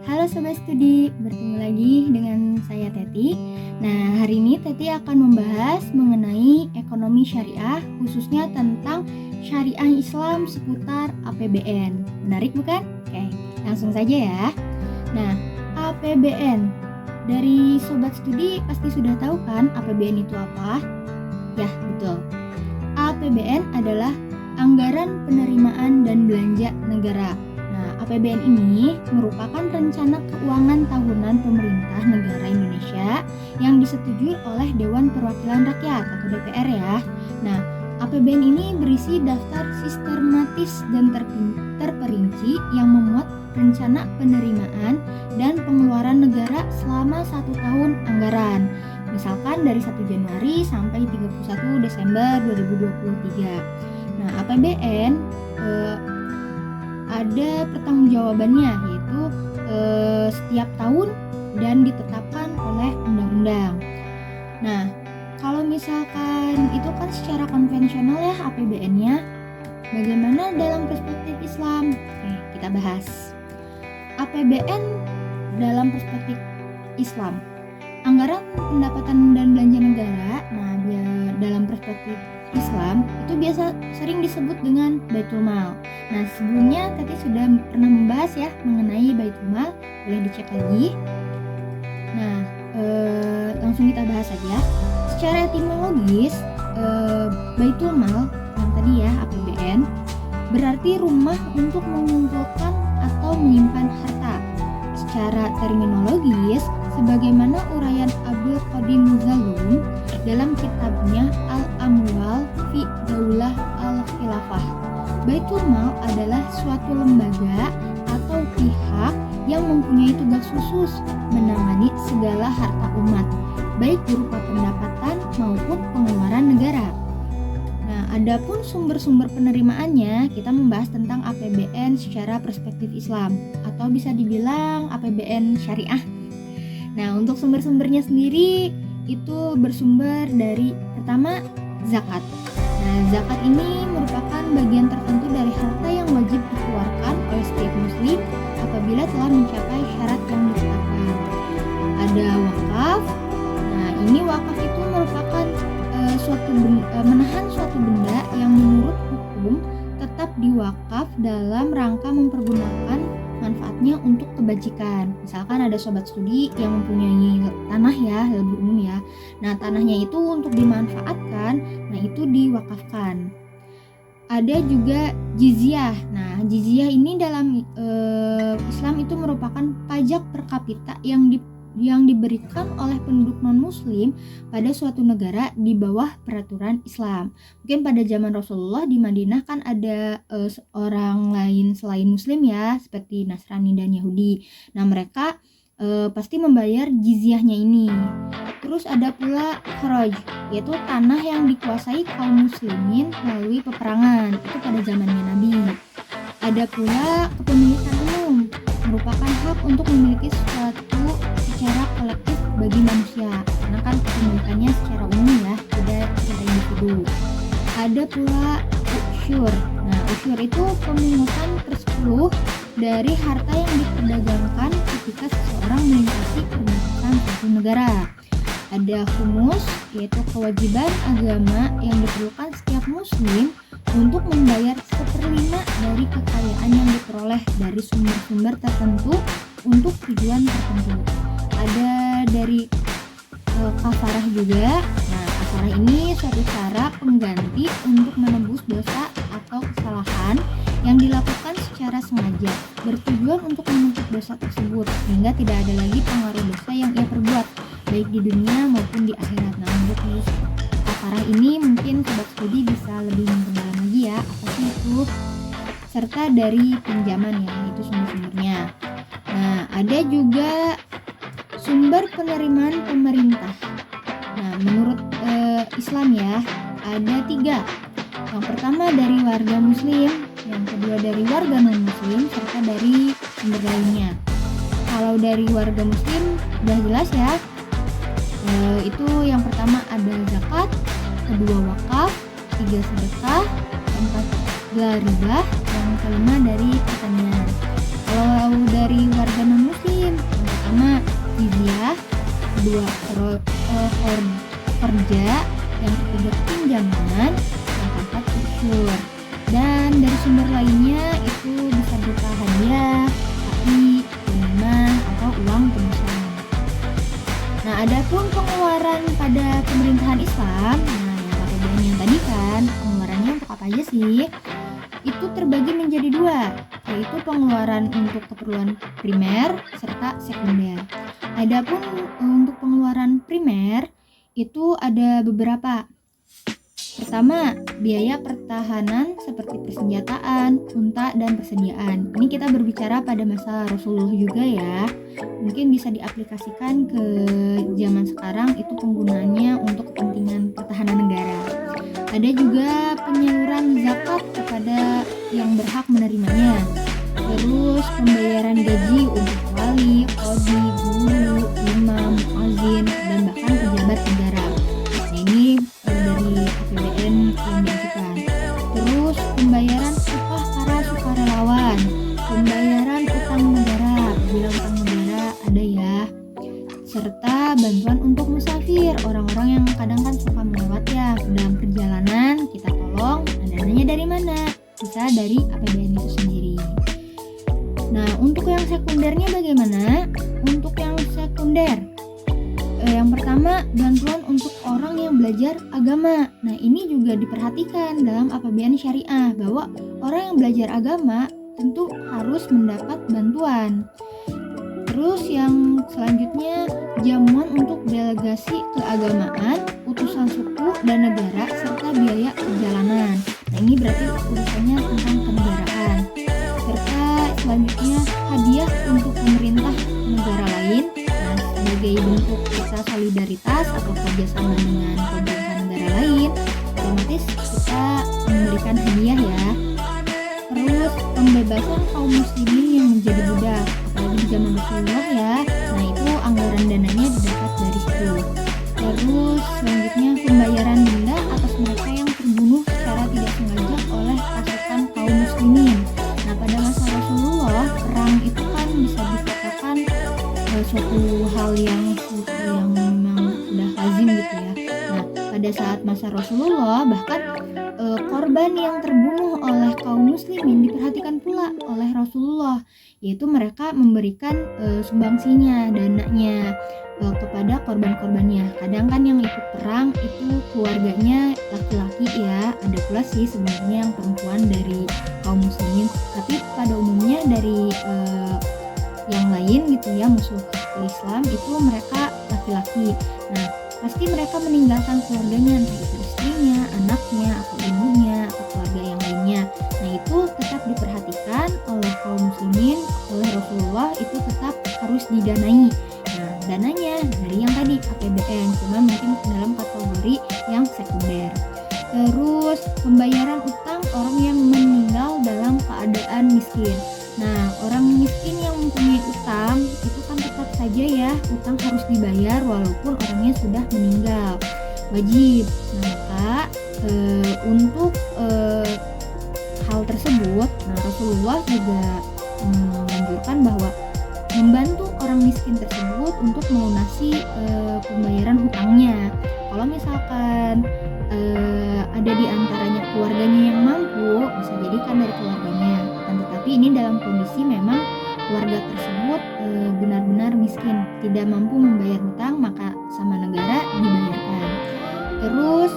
Halo Sobat Studi, bertemu lagi dengan saya Teti. Nah, hari ini Teti akan membahas mengenai ekonomi syariah, khususnya tentang syariah Islam seputar APBN. Menarik bukan? Oke, langsung saja ya. Nah, APBN. Dari Sobat Studi pasti sudah tahu kan APBN itu apa? Ya, betul. APBN adalah anggaran penerimaan dan belanja negara. APBN ini merupakan rencana keuangan tahunan pemerintah negara Indonesia yang disetujui oleh Dewan Perwakilan Rakyat atau DPR ya. Nah, APBN ini berisi daftar sistematis dan terperinci yang memuat rencana penerimaan dan pengeluaran negara selama 1 tahun anggaran. Misalkan dari 1 Januari sampai 31 Desember 2023. Nah, APBN ada pertanggungjawabannya, yaitu setiap tahun dan ditetapkan oleh undang-undang. Nah, kalau misalkan itu kan secara konvensional ya APBN-nya, bagaimana dalam perspektif Islam? Oke, kita bahas. APBN dalam perspektif Islam, anggaran pendapatan dan belanja negara. Nah, dalam perspektif Islam itu biasa sering disebut dengan Baitul Mal. Nah, sebelumnya tadi sudah pernah membahas ya mengenai Baitul Mal, boleh dicek lagi. Nah, langsung kita bahas saja. Secara etimologis, Baitul Mal yang tadi ya APBN berarti rumah untuk mengumpulkan atau menyimpan harta. Secara terminologis, sebagaimana uraian Abdul Qadir Muzalum dalam kitabnya Al-Amwal fi Daulah Al-Khilafah. Baitul Mal adalah suatu lembaga atau pihak yang mempunyai tugas khusus menangani segala harta umat, baik berupa pendapatan maupun pengeluaran negara. Nah, adapun sumber-sumber penerimaannya, kita membahas tentang APBN secara perspektif Islam atau bisa dibilang APBN syariah. Nah, untuk sumber-sumbernya sendiri itu bersumber dari pertama zakat. Nah, zakat ini merupakan bagian tertentu dari harta yang wajib dikeluarkan oleh setiap muslim apabila telah mencapai syarat yang ditetapkan. Ada wakaf. Nah, ini wakaf itu merupakan menahan suatu benda yang menurut hukum tetap diwakaf dalam rangka mempergunakan manfaatnya untuk kebajikan. Misalkan ada sobat studi yang mempunyai tanah ya, lebih umum ya. Nah, tanahnya itu untuk dimanfaatkan, nah itu diwakafkan. Ada juga jizyah. Nah, jizyah ini dalam Islam itu merupakan pajak per kapita yang diberikan oleh penduduk non-muslim pada suatu negara di bawah peraturan Islam. Mungkin pada zaman Rasulullah di Madinah kan ada orang lain selain muslim ya, seperti Nasrani dan Yahudi. Nah, mereka pasti membayar jizyahnya ini. Terus ada pula kharaj, yaitu tanah yang dikuasai kaum muslimin melalui peperangan, itu pada zamannya Nabi. Ada pula kepemilikan umum, merupakan hak untuk memiliki sesuatu secara kolektif bagi manusia, karena kan kepemilikannya secara umum ya, tidak secara individu. Ada pula usyur. Nah, usyur itu pemungutan per-10 dari harta yang diperdagangkan ketika seseorang melintasi perbatasan suatu negara. Ada khumus, yaitu kewajiban agama yang diperlukan setiap muslim untuk membayar 1/5 dari kekayaan yang diperoleh dari sumber-sumber tertentu untuk tujuan tertentu. Ada dari kafarah juga. Nah, kafarah ini suatu cara pengganti untuk menebus dosa atau kesalahan yang dilakukan secara sengaja, bertujuan untuk menutup dosa tersebut sehingga tidak ada lagi pengaruh dosa yang ia perbuat baik di dunia maupun di akhirat. Nah, untuk kafarah ini mungkin sobat studi bisa lebih mendalam lagi ya, apa sih itu, serta dari pinjaman ya, itu sumber-sumbernya. Nah, ada juga sumber penerimaan pemerintah. Nah, menurut Islam ya, ada 3. Yang pertama dari warga muslim, yang kedua dari warga non-muslim, serta dari sumber lainnya. Kalau dari warga muslim udah jelas ya, itu yang pertama ada zakat, kedua wakaf, 3 sedekah, 4 riba, yang kelima dari pertanian. Kalau dari warga non-muslim belanja, yang ketiga pinjaman, yang keempat unsur. Dan dari sumber lainnya itu bisa berupa hadiah, HI, pengiriman, atau uang tebusan. Nah, adapun pengeluaran pada pemerintahan Islam, nah yang APBN yang tadi kan, pengeluarannya untuk apa aja sih? Itu terbagi menjadi dua, yaitu pengeluaran untuk keperluan primer serta sekunder. Adapun untuk pengeluaran primer itu ada beberapa. Pertama, biaya pertahanan seperti persenjataan, unta, dan persediaan. Ini kita berbicara pada masa Rasulullah juga ya. Mungkin bisa diaplikasikan ke zaman sekarang, itu penggunaannya untuk kepentingan pertahanan negara. Ada juga penyaluran zakat kepada yang berhak menerimanya. Terus pembayaran gaji untuk wali, qadhi, guru, imam, muadzin, dan bahkan pejabat negara. Nah, ini dari APBN yang diajukan. Terus pembayaran upah para sukarelawan, pembayaran utang negara, bila utang negara ada ya, serta bantuan untuk musafir, orang-orang yang kadang kan suka melewat ya dalam perjalanan, kita tolong. Nah, dananya dari mana? Bisa dari APBN itu sendiri. Nah, untuk yang sekundernya bagaimana? Untuk yang sekunder, yang pertama, bantuan untuk orang yang belajar agama. Nah, ini juga diperhatikan dalam APBN syariah bahwa orang yang belajar agama tentu harus mendapat bantuan. Terus yang selanjutnya, jamuan untuk delegasi keagamaan, utusan suku dan negara, serta biaya perjalanan. Nah, ini berarti urusannya tentang kenegaraan. Serta selanjutnya, hadiah untuk pemerintah negara lain. Nah, sebagai bentuk kita solidaritas atau kerjasama dengan pemerintah negara lain, otomatis kita memberikan hadiah ya. Terus pembebasan kaum muslimin yang menjadi budak, apalagi di zaman Rasulullah ya. Nah, itu anggaran dananya didapat dari situ. Terus selanjutnya pembayaran denda atas mereka yang terbunuh secara tidak sengaja oleh pasukan kaum muslimin. Nah, pada masa Rasulullah, perang itu kan bisa dikatakan suatu hal yang memang sudah lazim gitu ya. Nah, pada saat masa Rasulullah bahkan korban yang terbunuh oleh kaum muslimin diperhatikan pula oleh Rasulullah, yaitu mereka memberikan sumbangsinya, dananya kepada korban-korbannya. Kadang kan yang ikut perang itu keluarganya laki-laki ya, ada pula sih sebenarnya yang perempuan dari kaum muslimin, tapi pada umumnya dari yang lain gitu ya, musuh Islam itu mereka laki-laki. Nah, pasti mereka meninggalkan keluarganya, entah itu istrinya, anaknya, atau ibunya, atau keluarga yang lainnya. Nah, itu tetap diperhatikan oleh kaum muslimin, oleh Rasulullah, itu tetap harus didanai. Nah, dananya dari yang tadi APBN, cuma mungkin dalam kategori yang sekunder. Terus pembayaran utang orang yang meninggal dalam keadaan miskin. Nah, orang miskin yang mempunyai utang itu kan tetap saja ya, utang harus dibayar walaupun orangnya sudah meninggal, wajib. Nah, maka untuk hal tersebut, nah Rasulullah juga menganjurkan bahwa membantu orang miskin tersebut untuk melunasi pembayaran hutangnya. Kalau misalkan ada di antaranya keluarganya yang mampu, bisa jadi kan dari keluarganya. Tetapi ini dalam kondisi memang keluarga tersebut benar-benar miskin, tidak mampu membayar hutang, maka sama negara dibayarkan. Terus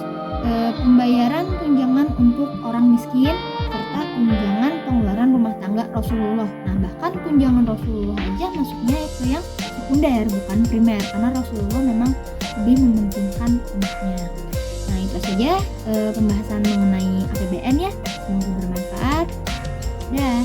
pembayaran tunjangan untuk orang miskin serta tunjangan pengeluaran rumah tangga Rasulullah. Nah, bahkan tunjangan Rasulullah aja masuknya itu yang sekunder, bukan primer, karena Rasulullah memang lebih mementingkan umatnya. Nah, itu saja pembahasan mengenai APBN ya. Semoga bermanfaat. Dah.